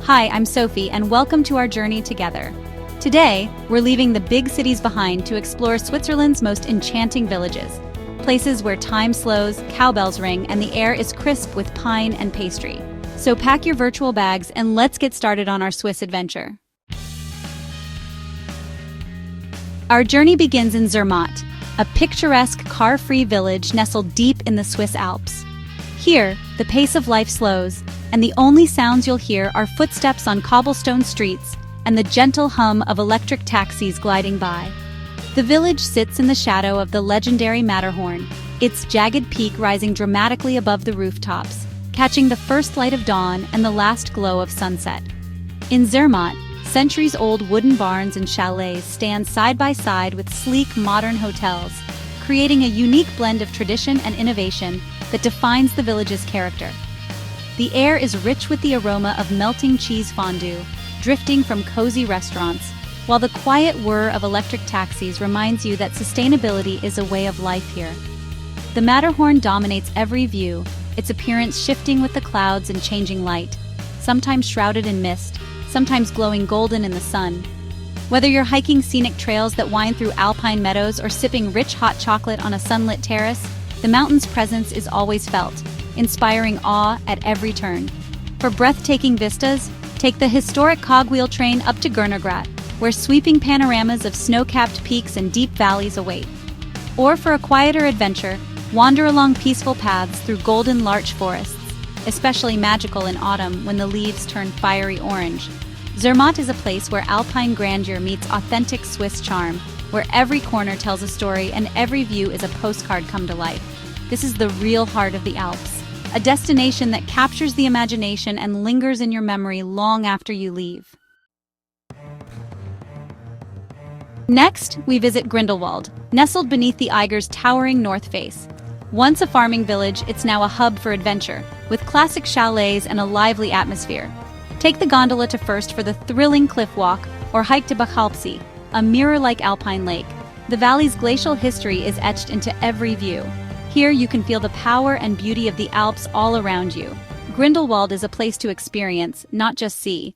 Hi, I'm Sophie, and welcome to our journey together. Today, we're leaving the big cities behind to explore Switzerland's most enchanting villages, places where time slows, cowbells ring, and the air is crisp with pine and pastry. So pack your virtual bags and let's get started on our Swiss adventure. Our journey begins in Zermatt, a picturesque car-free village nestled deep in the Swiss Alps. Here, the pace of life slows, and the only sounds you'll hear are footsteps on cobblestone streets and the gentle hum of electric taxis gliding by. The village sits in the shadow of the legendary Matterhorn, its jagged peak rising dramatically above the rooftops, catching the first light of dawn and the last glow of sunset. In Zermatt, centuries-old wooden barns and chalets stand side by side with sleek modern hotels, creating a unique blend of tradition and innovation that defines the village's character. The air is rich with the aroma of melting cheese fondue, drifting from cozy restaurants, while the quiet whir of electric taxis reminds you that sustainability is a way of life here. The Matterhorn dominates every view, its appearance shifting with the clouds and changing light, sometimes shrouded in mist, sometimes glowing golden in the sun. Whether you're hiking scenic trails that wind through alpine meadows or sipping rich hot chocolate on a sunlit terrace, the mountain's presence is always felt, inspiring awe at every turn. For breathtaking vistas, take the historic cogwheel train up to Gernograt, where sweeping panoramas of snow-capped peaks and deep valleys await. Or for a quieter adventure, wander along peaceful paths through golden larch forests, especially magical in autumn when the leaves turn fiery orange. Zermatt is a place where alpine grandeur meets authentic Swiss charm, where every corner tells a story and every view is a postcard come to life. This is the real heart of the Alps, a destination that captures the imagination and lingers in your memory long after you leave. Next, we visit Grindelwald, nestled beneath the Eiger's towering north face. Once a farming village, it's now a hub for adventure, with classic chalets and a lively atmosphere. Take the gondola to First for the thrilling cliff walk, or hike to Bachalpsee, a mirror-like alpine lake. The valley's glacial history is etched into every view. Here you can feel the power and beauty of the Alps all around you. Grindelwald is a place to experience, not just see.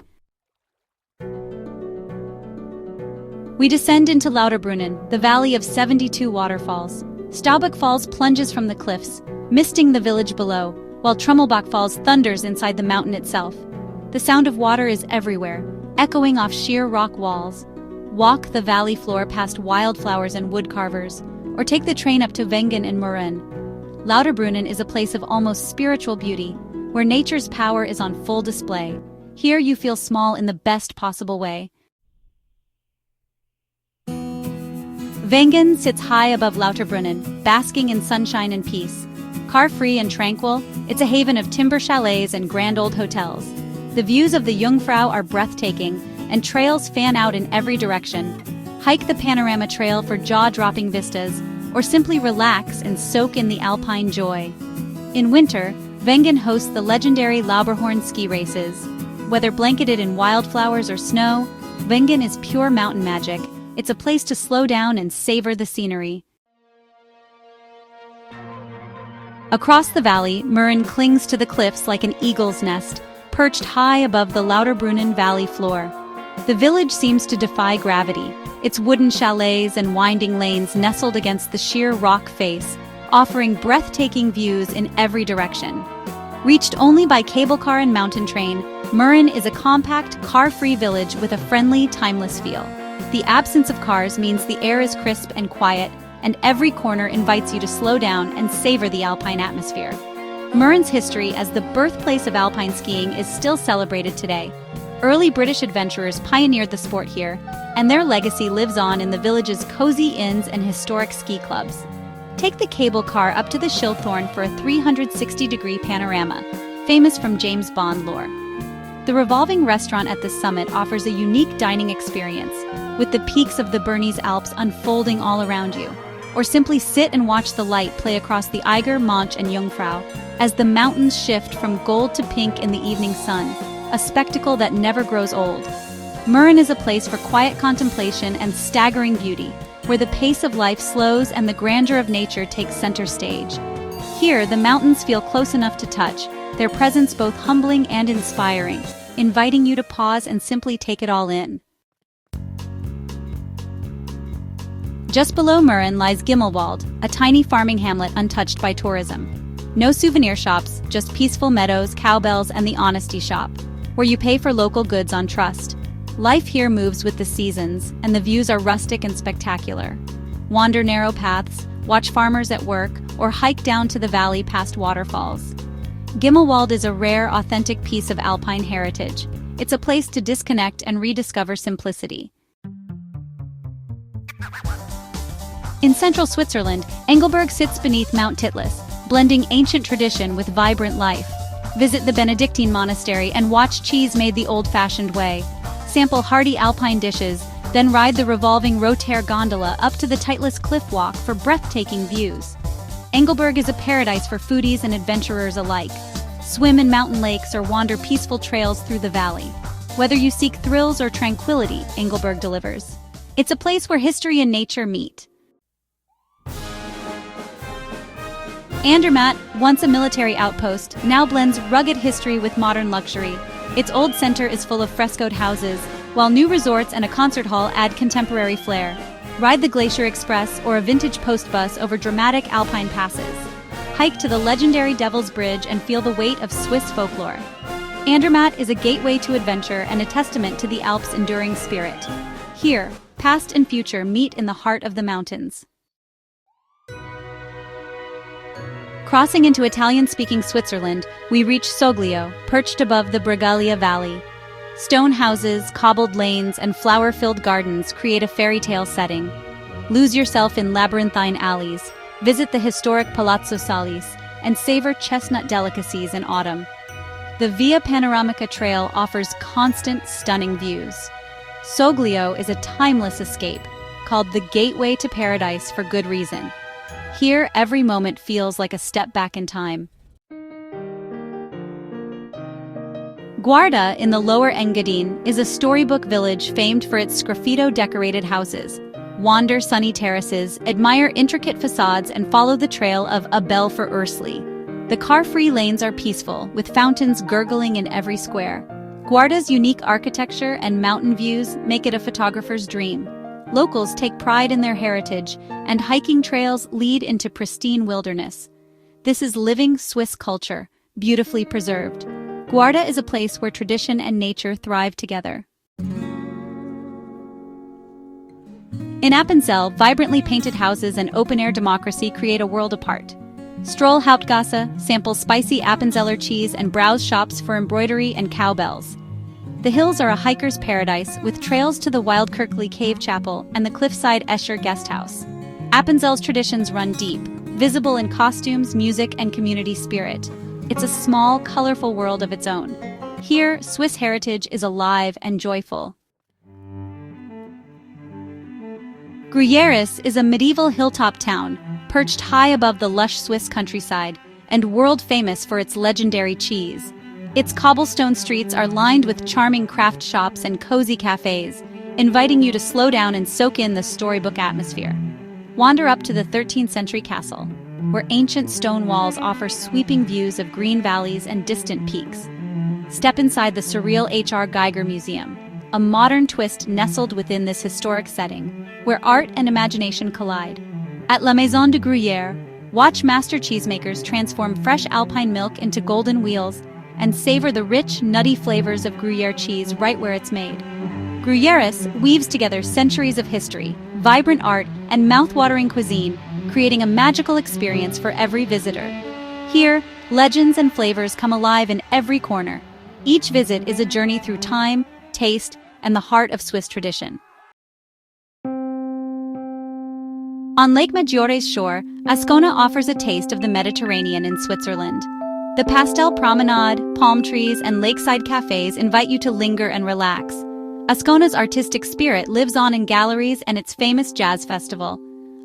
We descend into Lauterbrunnen, the valley of 72 waterfalls. Staubach Falls plunges from the cliffs, misting the village below, while Trummelbach Falls thunders inside the mountain itself. The sound of water is everywhere, echoing off sheer rock walls. Walk the valley floor past wildflowers and woodcarvers, or take the train up to Wengen in Murren. Lauterbrunnen is a place of almost spiritual beauty, where nature's power is on full display. Here you feel small in the best possible way. Wengen sits high above Lauterbrunnen, basking in sunshine and peace. Car-free and tranquil, it's a haven of timber chalets and grand old hotels. The views of the Jungfrau are breathtaking, and trails fan out in every direction. Hike the Panorama Trail for jaw-dropping vistas, or simply relax and soak in the alpine joy. In winter, Wengen hosts the legendary Lauberhorn ski races. Whether blanketed in wildflowers or snow, Wengen is pure mountain magic. It's a place to slow down and savor the scenery. Across the valley, Murren clings to the cliffs like an eagle's nest, perched high above the Lauterbrunnen valley floor. The village seems to defy gravity, its wooden chalets and winding lanes nestled against the sheer rock face, offering breathtaking views in every direction. Reached only by cable car and mountain train, Murren is a compact, car-free village with a friendly, timeless feel. The absence of cars means the air is crisp and quiet, and every corner invites you to slow down and savor the alpine atmosphere. Murren's history as the birthplace of alpine skiing is still celebrated today. Early British adventurers pioneered the sport here, and their legacy lives on in the village's cozy inns and historic ski clubs. Take the cable car up to the Schilthorn for a 360-degree panorama, famous from James Bond lore. The revolving restaurant at the summit offers a unique dining experience, with the peaks of the Bernese Alps unfolding all around you. Or simply sit and watch the light play across the Eiger, Monch, and Jungfrau as the mountains shift from gold to pink in the evening sun, a spectacle that never grows old. Murren is a place for quiet contemplation and staggering beauty, where the pace of life slows and the grandeur of nature takes center stage. Here, the mountains feel close enough to touch, their presence both humbling and inspiring. inviting you to pause and simply take it all in. Just below Mürren lies Gimmelwald, a tiny farming hamlet untouched by tourism. No souvenir shops, just peaceful meadows, cowbells, and the honesty shop, where you pay for local goods on trust. Life here moves with the seasons, and the views are rustic and spectacular. Wander narrow paths, watch farmers at work, or hike down to the valley past waterfalls. Gimmelwald is a rare, authentic piece of alpine heritage. It's a place to disconnect and rediscover simplicity. In central Switzerland, Engelberg sits beneath Mount Titlis, blending ancient tradition with vibrant life. Visit the Benedictine monastery and watch cheese made the old-fashioned way. Sample hearty alpine dishes, then ride the revolving Rotair gondola up to the Titlis cliff walk for breathtaking views. Engelberg is a paradise for foodies and adventurers alike. Swim in mountain lakes or wander peaceful trails through the valley. Whether you seek thrills or tranquility, Engelberg delivers. It's a place where history and nature meet. Andermatt, once a military outpost, now blends rugged history with modern luxury. Its old center is full of frescoed houses, while new resorts and a concert hall add contemporary flair. Ride the Glacier Express or a vintage post bus over dramatic alpine passes. Hike to the legendary Devil's Bridge and feel the weight of Swiss folklore. Andermatt is a gateway to adventure and a testament to the Alps' enduring spirit. Here, past and future meet in the heart of the mountains. Crossing into Italian-speaking Switzerland, we reach Soglio, perched above the Bregaglia Valley. Stone houses, cobbled lanes, and flower-filled gardens create a fairy tale setting. Lose yourself in labyrinthine alleys, visit the historic Palazzo Salis, and savor chestnut delicacies in autumn. The Via Panoramica Trail offers constant, stunning views. Soglio is a timeless escape, called the Gateway to Paradise for good reason. Here, every moment feels like a step back in time. Guarda, in the Lower Engadine, is a storybook village famed for its sgraffito-decorated houses. Wander sunny terraces, admire intricate facades, and follow the trail of A Bell for Ursli. The car-free lanes are peaceful, with fountains gurgling in every square. Guarda's unique architecture and mountain views make it a photographer's dream. Locals take pride in their heritage, and hiking trails lead into pristine wilderness. This is living Swiss culture, beautifully preserved. Guarda is a place where tradition and nature thrive together. In Appenzell, vibrantly painted houses and open-air democracy create a world apart. Stroll Hauptgasse, sample spicy Appenzeller cheese, and browse shops for embroidery and cowbells. The hills are a hiker's paradise, with trails to the Wildkirkli Cave Chapel and the cliffside Escher Guest House. Appenzell's traditions run deep, visible in costumes, music, and community spirit. It's a small, colorful world of its own. Here, Swiss heritage is alive and joyful. Gruyères is a medieval hilltop town, perched high above the lush Swiss countryside, and world-famous for its legendary cheese. Its cobblestone streets are lined with charming craft shops and cozy cafes, inviting you to slow down and soak in the storybook atmosphere. Wander up to the 13th century castle, where ancient stone walls offer sweeping views of green valleys and distant peaks. Step inside the surreal H.R. Geiger Museum, a modern twist nestled within this historic setting, where art and imagination collide. At La Maison de Gruyère, watch master cheesemakers transform fresh alpine milk into golden wheels and savor the rich, nutty flavors of Gruyère cheese right where it's made. Gruyères weaves together centuries of history, vibrant art, and mouth-watering cuisine, creating a magical experience for every visitor. Here, legends and flavors come alive in every corner. Each visit is a journey through time, taste, and the heart of Swiss tradition. On Lake Maggiore's shore, Ascona offers a taste of the Mediterranean in Switzerland. The pastel promenade, palm trees, and lakeside cafes invite you to linger and relax. Ascona's artistic spirit lives on in galleries and its famous jazz festival.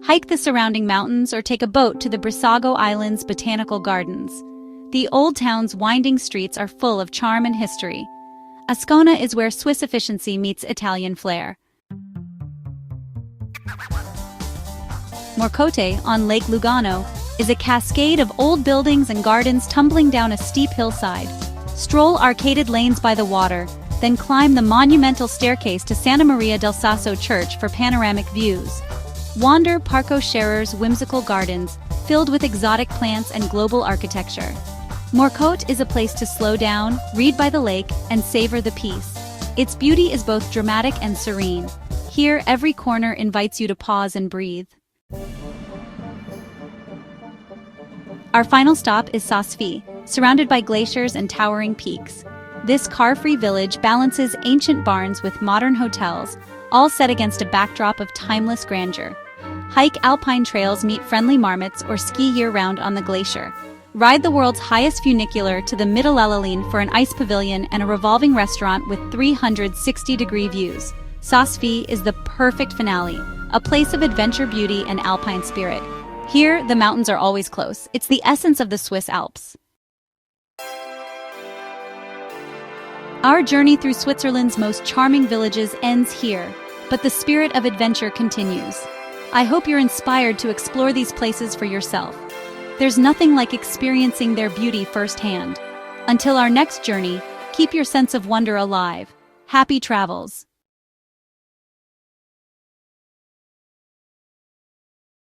Hike the surrounding mountains or take a boat to the Brissago Island's botanical gardens. The old town's winding streets are full of charm and history. Ascona is where Swiss efficiency meets Italian flair. Morcote, on Lake Lugano, is a cascade of old buildings and gardens tumbling down a steep hillside. Stroll arcaded lanes by the water, then climb the monumental staircase to Santa Maria del Sasso Church for panoramic views. Wander Parco Scherer's whimsical gardens, filled with exotic plants and global architecture. Morcote is a place to slow down, read by the lake, and savor the peace. Its beauty is both dramatic and serene. Here, every corner invites you to pause and breathe. Our final stop is Sasfi, surrounded by glaciers and towering peaks. This car-free village balances ancient barns with modern hotels, all set against a backdrop of timeless grandeur. Hike alpine trails, meet friendly marmots, or ski year-round on the glacier. Ride the world's highest funicular to the Mittelalaline for an ice pavilion and a revolving restaurant with 360-degree views. Sasfi is the perfect finale, a place of adventure, beauty, and alpine spirit. Here, the mountains are always close. It's the essence of the Swiss Alps. Our journey through Switzerland's most charming villages ends here, but the spirit of adventure continues. I hope you're inspired to explore these places for yourself. There's nothing like experiencing their beauty firsthand. Until our next journey, keep your sense of wonder alive. Happy travels!